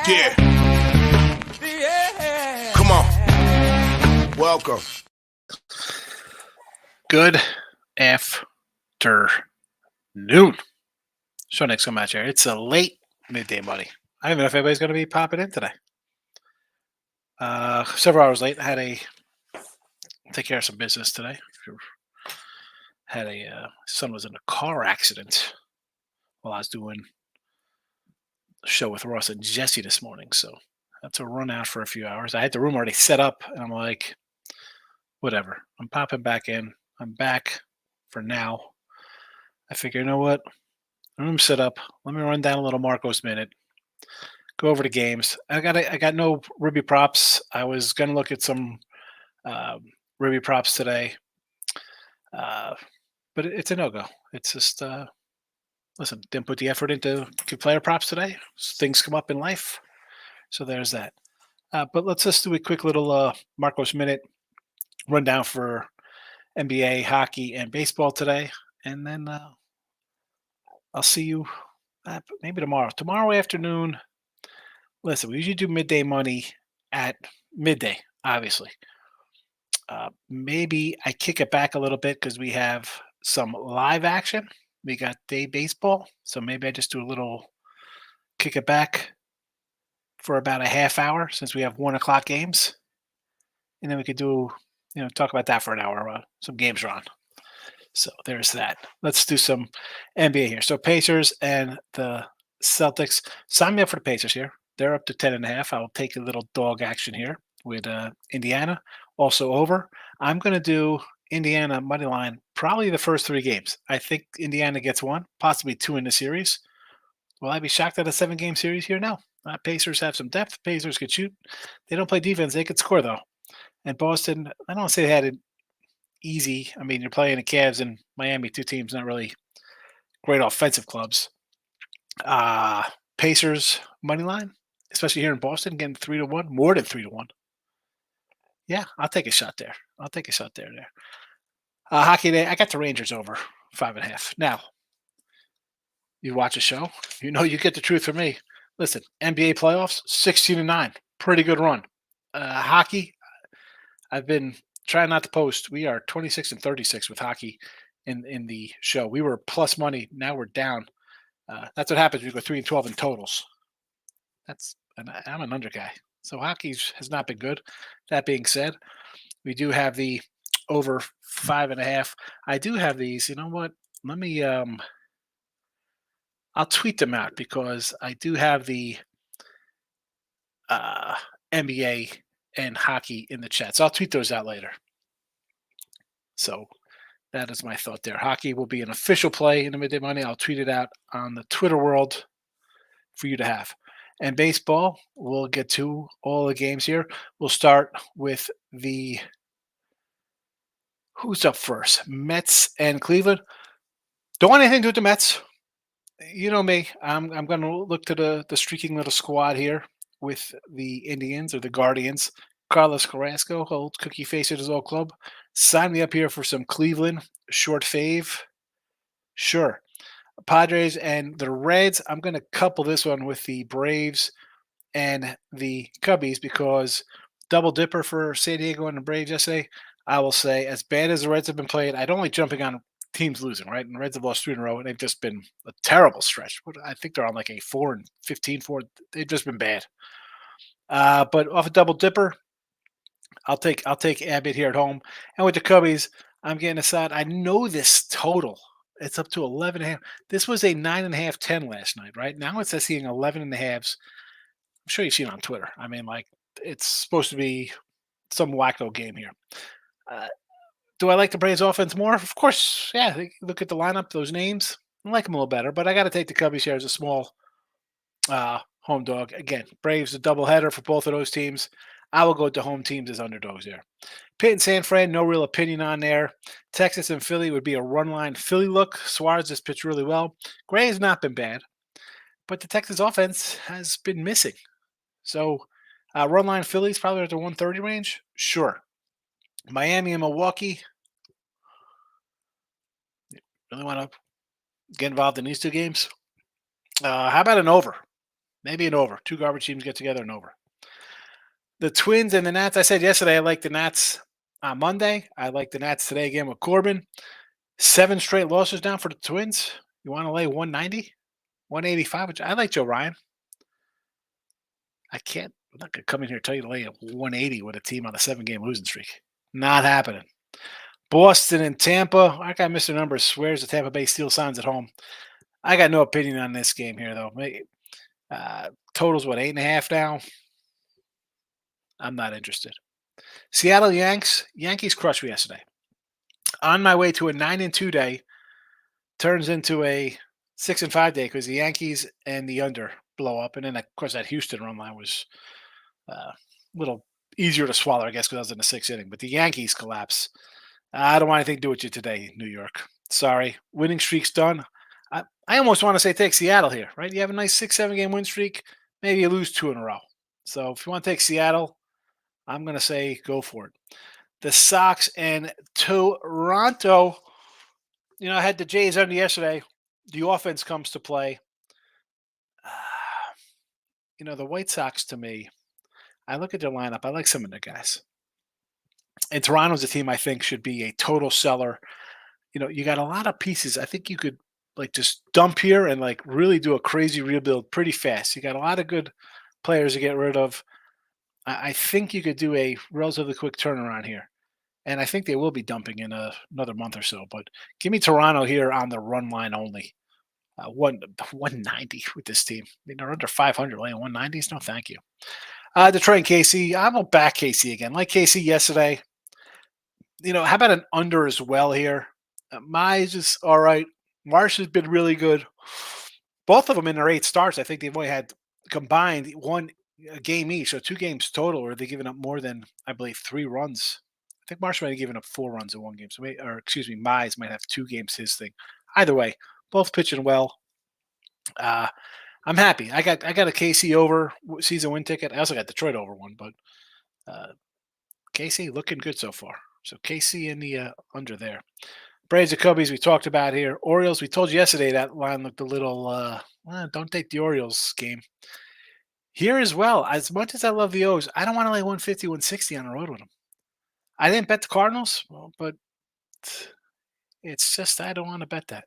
Yeah. Come on. Welcome. Good afternoon. Show next come out here. It's a late midday, buddy. I don't even know if anybody's going to be popping in today. Several hours late. I had to take care of some business today. Had son was in a car accident while I was doing a show with Ross and Jesse this morning. So I had to run out for a few hours. I had the room already set up, and I'm like, whatever. I'm popping back in. I'm back for now. I figure, you know what? Room set up. Let me run down a little Marcos minute. Go over the games. I got no Ruby props. I was gonna look at some Ruby props today, but it's a no go. It's just listen. Didn't put the effort into player props today. Things come up in life, so there's that. But let's just do a quick little Marcos minute rundown for NBA, hockey, and baseball today, and then I'll see you maybe tomorrow. Tomorrow afternoon. Listen, we usually do midday money at midday, obviously. Maybe I kick it back a little bit because we have some live action. We got day baseball. So maybe I just do a little kick it back for about a half hour since we have 1 o'clock games. And then we could do, talk about that for an hour. Some games are on. So there's that. Let's do some NBA here. So Pacers and the Celtics. Sign me up for the Pacers here. They're up to 10.5. I'll take a little dog action here with Indiana. Also over. I'm going to do Indiana money line probably the first 3 games. I think Indiana gets 1, possibly 2 in the series. Will I be shocked at a 7-game series here? No. Pacers have some depth. Pacers could shoot. They don't play defense. They could score, though. And Boston, I don't say they had it easy. I mean, you're playing the Cavs and Miami, 2 teams not really great offensive clubs. Pacers money line, especially here in Boston, getting 3-1, more than 3-1. Yeah, I'll take a shot there. Hockey day, I got the Rangers over 5.5. Now, you watch a show, you get the truth from me. Listen, NBA playoffs, 16-9, pretty good run. Hockey, I've been trying not to post. We are 26-36 with hockey in the show. We were plus money. Now we're down. That's what happens when you go 3-12 in totals. I'm an under guy. So hockey has not been good. That being said, we do have the over 5.5. I do have these. You know what? Let me I'll tweet them out because I do have the NBA and hockey in the chat. So I'll tweet those out later. So that is my thought there. Hockey will be an official play in the midday money. I'll tweet it out on the Twitter world for you to have. And baseball, we'll get to all the games here. We'll start with who's up first? Mets and Cleveland. Don't want anything to do with the Mets. You know me. I'm going to look to the streaking little squad here with the Indians or the Guardians. Carlos Carrasco, old cookie face at his old club. Sign me up here for some Cleveland short fave. Sure. Padres and the Reds. I'm going to couple this one with the Braves and the Cubbies because double dipper for San Diego and the Braves yesterday. I will say, as bad as the Reds have been played, I don't like jumping on teams losing, right? And the Reds have lost 3 in a row, and they've just been a terrible stretch. I think they're on like a 4-15. They've just been bad. But off a double dipper, I'll take Abbott here at home. And with the Cubbies, I'm getting a side. I know this total. It's up to 11.5. This was a 9.5, 10 last night, right? Now it's seeing 11.5s. I'm sure you've seen it on Twitter. I mean, like, it's supposed to be some wacko game here. Do I like the Braves offense more? Of course, yeah. Look at the lineup, those names. I like them a little better, but I got to take the Cubbies here as a small home dog. Again, Braves a doubleheader for both of those teams. I will go with the home teams as underdogs there. Pitt and San Fran, no real opinion on there. Texas and Philly would be a run line Philly look. Suarez has pitched really well. Gray has not been bad, but the Texas offense has been missing. So run line Philly's probably at the 130 range. Sure. Miami and Milwaukee. Really want to get involved in these 2 games? How about an over? Maybe an over. Two garbage teams get together and over. The Twins and the Nats. I said yesterday I like the Nats on Monday. I like the Nats today again with Corbin. 7 straight losses down for the Twins. You want to lay 190, 185? Which I like Joe Ryan. I can't. I'm not gonna come in here and tell you to lay a 180 with a team on a 7-game losing streak. Not happening. Boston and Tampa. I got Mr. Numbers swears the Tampa Bay Steel signs at home. I got no opinion on this game here though. Totals what 8.5 now. I'm not interested. Seattle Yankees crushed me yesterday. On my way to a 9-2 day, turns into a 6-5 day because the Yankees and the under blow up, and then of course that Houston run line was a little easier to swallow, I guess, because I was in the 6th inning. But the Yankees collapse. I don't want anything to do with you today, New York. Sorry, winning streak's done. I almost want to say take Seattle here, right? You have a nice 6-7 game win streak. Maybe you lose 2 in a row. So if you want to take Seattle, I'm going to say go for it. The Sox and Toronto. I had the Jays under yesterday. The offense comes to play. The White Sox to me, I look at their lineup. I like some of their guys. And Toronto's a team I think should be a total seller. You got a lot of pieces. I think you could just dump here and really do a crazy rebuild pretty fast. You got a lot of good players to get rid of. I think you could do a relatively quick turnaround here. And I think they will be dumping in another month or so. But give me Toronto here on the run line only. 190 with this team. They're under 500, laying 190s. No, thank you. Detroit and KC. I'm going to back KC again. Like KC yesterday. How about an under as well here? Mize is all right. Marsh has been really good. Both of them in their 8 starts, I think they've only had combined a game each, so 2 games total where they've given up more than, I believe, 3 runs. I think Marsh might have given up 4 runs in one game. So, Mize might have 2 games his thing. Either way, both pitching well. I'm happy. I got a KC over season win ticket. I also got Detroit over one, but KC looking good so far. So KC in the under there. Braves and Cubbies we talked about here. Orioles, we told you yesterday that line looked a little, don't take the Orioles game. Here as well, as much as I love the O's, I don't want to lay 150, 160 on the road with them. I didn't bet the Cardinals, but it's just I don't want to bet that.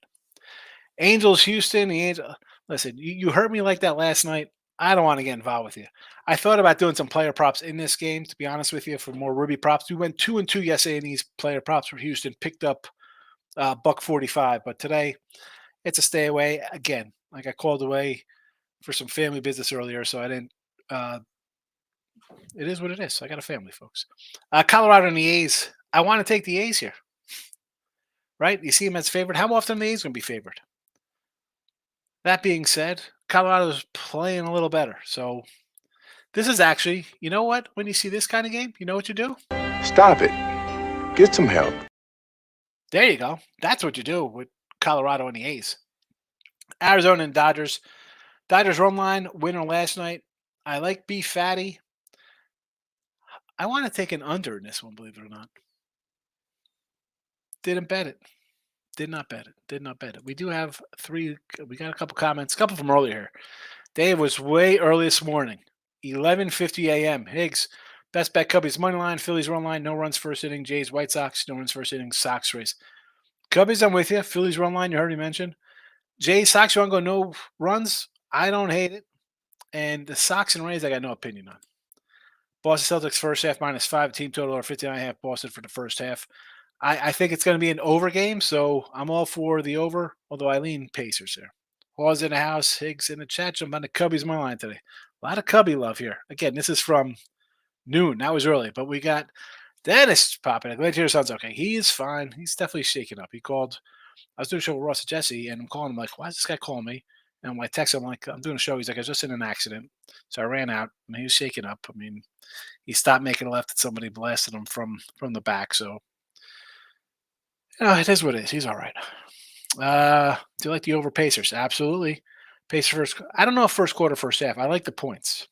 Angels, Houston, the Angels. Listen, you hurt me like that last night. I don't want to get involved with you. I thought about doing some player props in this game, to be honest with you, for more Ruby props. We went 2-2 yesterday in these player props for Houston, picked up $1.45, but today it's a stay away. Again, I called away for some family business earlier, so I didn't. It is what it is. I got a family, folks. Colorado and the A's. I want to take the A's here. Right? You see them as favored. How often are the A's going to be favored? That being said, Colorado's playing a little better. So this is actually, you know what? When you see this kind of game, you know what you do? Stop it. Get some help. There you go. That's what you do with Colorado and the A's. Arizona and Dodgers. Dodgers run line, winner last night. I like B Fatty. I want to take an under in this one, believe it or not. Didn't bet it. Did not bet it. We do have 3. We got a couple comments, a couple from earlier here. Dave was way early this morning. 11:50 a.m. Higgs, best bet Cubbies money line, Phillies run line, no runs first inning. Jays, White Sox, no runs first inning. Sox race. Cubbies, I'm with you. Phillies run line, you heard me mention. Jays, Sox, you want to go no runs? I don't hate it. And the Sox and Rays, I got no opinion on. Boston Celtics first half -5, team total or 59.5 Boston for the first half. I think it's going to be an over game, so I'm all for the over, although I lean Pacers here. Hawes in the house, Higgs in the chat, jump on the Cubbies money line today. A lot of Cubby love here. Again, this is from noon. That was early, but we got Dennis popping in. Glad to hear sounds okay. He is fine. He's definitely shaking up. He called. I was doing a show with Ross and Jesse, and I'm calling him like, why is this guy calling me? And I'm like, text him like, I'm doing a show. He's like, I was just in an accident. So I ran out, and he was shaking up. I mean, he stopped making a left, and somebody blasted him from the back. So, it is what it is. He's all right. Do you like the over Pacers? Absolutely. Pacers first. I don't know if first quarter, first half. I like the points.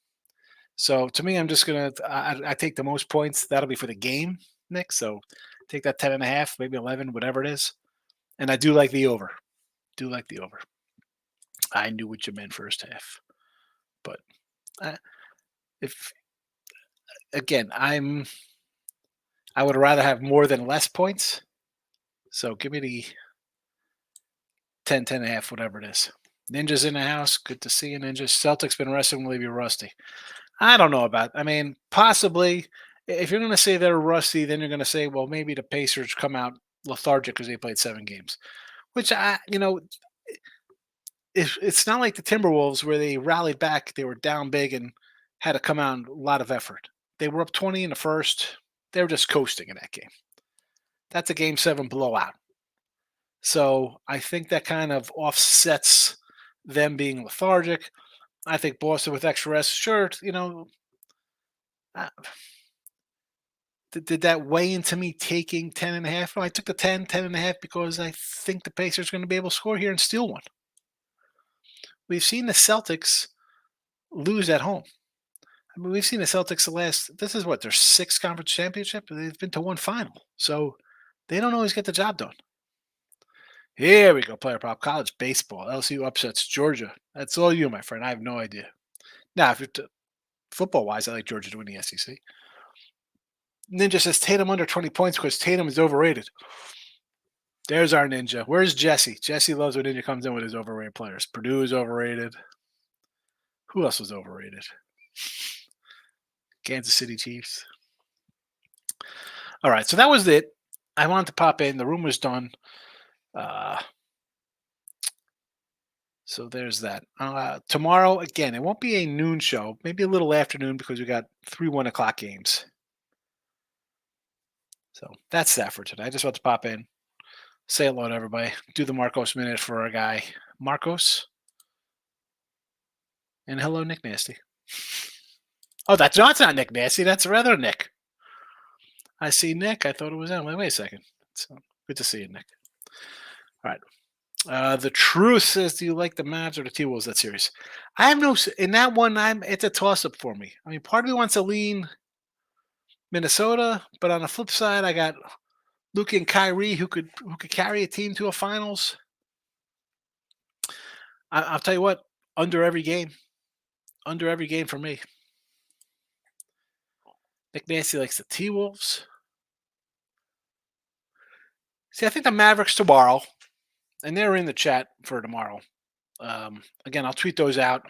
So to me, I'm just gonna. I take the most points. That'll be for the game, Nick. So take that 10.5, maybe 11, whatever it is. And I do like the over. I knew what you meant first half. But uh, if again, I would rather have more than less points. So give me the 10, 10 and a half, whatever it is. Ninja's in the house. Good to see you, Ninja. Celtics been resting. Leave you rusty. I don't know about. I mean, possibly. If you're going to say they're rusty, then you're going to say, well, maybe the Pacers come out lethargic because they played 7 games. Which it's not like the Timberwolves where they rallied back. They were down big and had to come out in a lot of effort. They were up 20 in the first. They were just coasting in that game. That's a Game 7 blowout. So I think that kind of offsets them being lethargic. I think Boston with extra rest, sure, uh, did that weigh into me taking 10 and a half? No, I took the 10, 10 and a half because I think the Pacers are going to be able to score here and steal one. We've seen the Celtics lose at home. I mean, we've seen the Celtics this is what, their 6th conference championship? They've been to one final. So they don't always get the job done. Here we go, player prop. College baseball. LSU upsets Georgia. That's all you, my friend. I have no idea. Now, if you're football-wise, I like Georgia to win the SEC. Ninja says Tatum under 20 points because Tatum is overrated. There's our Ninja. Where's Jesse? Jesse loves when Ninja comes in with his overrated players. Purdue is overrated. Who else was overrated? Kansas City Chiefs. All right, so that was it. I wanted to pop in. The room was done. So there's that. Tomorrow, again, it won't be a noon show. Maybe a little afternoon because we got 3 1 o'clock games. So that's that for today. I just want to pop in, say hello to everybody, do the Marcos minute for our guy, Marcos. And hello, Nick Nasty. Oh, that's not Nick Nasty. That's rather Nick. I see Nick. I thought it was him. Wait a second. So good to see you, Nick. All right. The Truth says, do you like the Mavs or the T-Wolves, that series? I have no – in that one, it's a toss-up for me. I mean, part of me wants to lean Minnesota, but on the flip side, I got Luka and Kyrie who could carry a team to a finals. I'll tell you what, under every game for me. Nick Nancy likes the T-Wolves. See, I think the Mavericks tomorrow, and they're in the chat for tomorrow. Again, I'll tweet those out.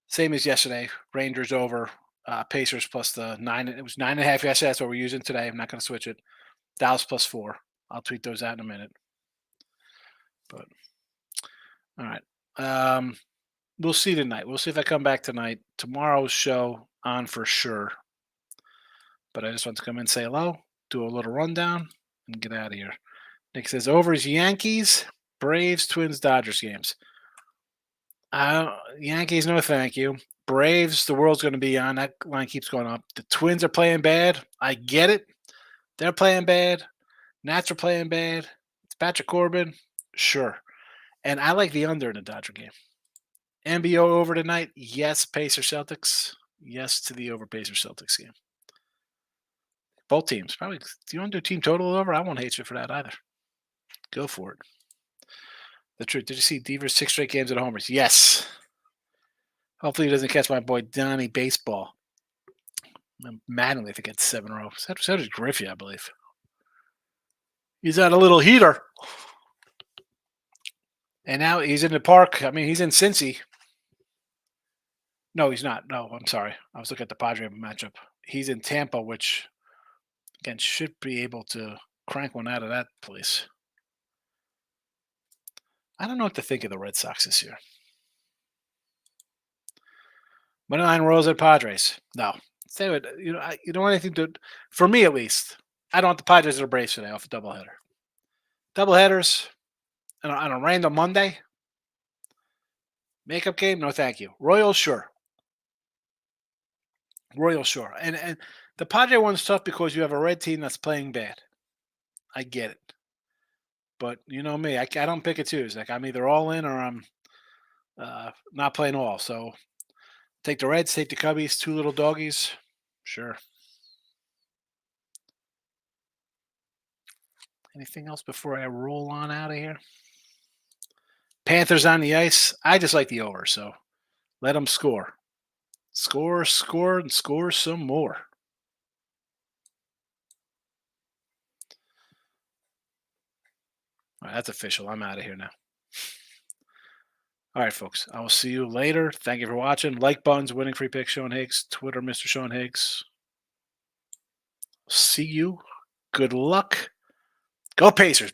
Same as yesterday. Rangers over, Pacers plus the 9. It was 9.5 yesterday. That's what we're using today. I'm not going to switch it. Dallas plus 4. I'll tweet those out in a minute. But all right. We'll see tonight. We'll see if I come back tonight. Tomorrow's show on for sure. But I just want to come in and say hello, do a little rundown, and get out of here. Nick says, overs Yankees, Braves, Twins, Dodgers games. Yankees, no thank you. Braves, the world's going to be on. That line keeps going up. The Twins are playing bad. I get it. They're playing bad. Nats are playing bad. It's Patrick Corbin. Sure. And I like the under in the Dodger game. MBO over tonight. Yes, Pacer Celtics. Yes to the over Pacer Celtics game. Both teams. Probably. Do you want to do team total over? I won't hate you for that either. Go for it. The truth. Did you see Devers 6 straight games at homers? Yes. Hopefully he doesn't catch my boy Donnie Baseball. Maddenly, I think it's 7 in a row. So did Griffey, I believe. He's on a little heater. And now he's in the park. I mean, he's in Cincy. No, he's not. No, I'm sorry. I was looking at the Padre matchup. He's in Tampa, which, again, should be able to crank one out of that place. I don't know what to think of the Red Sox this year. Moneyline Royals at Padres. No. Stay with, you don't want anything to, for me at least, I don't want the Padres or the Braves today off a doubleheader. Doubleheaders on a random Monday. Makeup game? No, thank you. Royals, sure. Royals, sure. And the Padre one's tough because you have a red team that's playing bad. I get it. But you know me, I don't pick and choose. Like I'm either all in or I'm not playing all. So take the Reds, take the Cubbies, 2 little doggies. Sure. Anything else before I roll on out of here? Panthers on the ice. I just like the over, so Let them score. Score, score, and score some more. All right, that's official. I'm out of here now. All right, folks. I will see you later. Thank you for watching. Like buttons, winning free picks, Sean Higgs. Twitter, Mr. Sean Higgs. See you. Good luck. Go Pacers.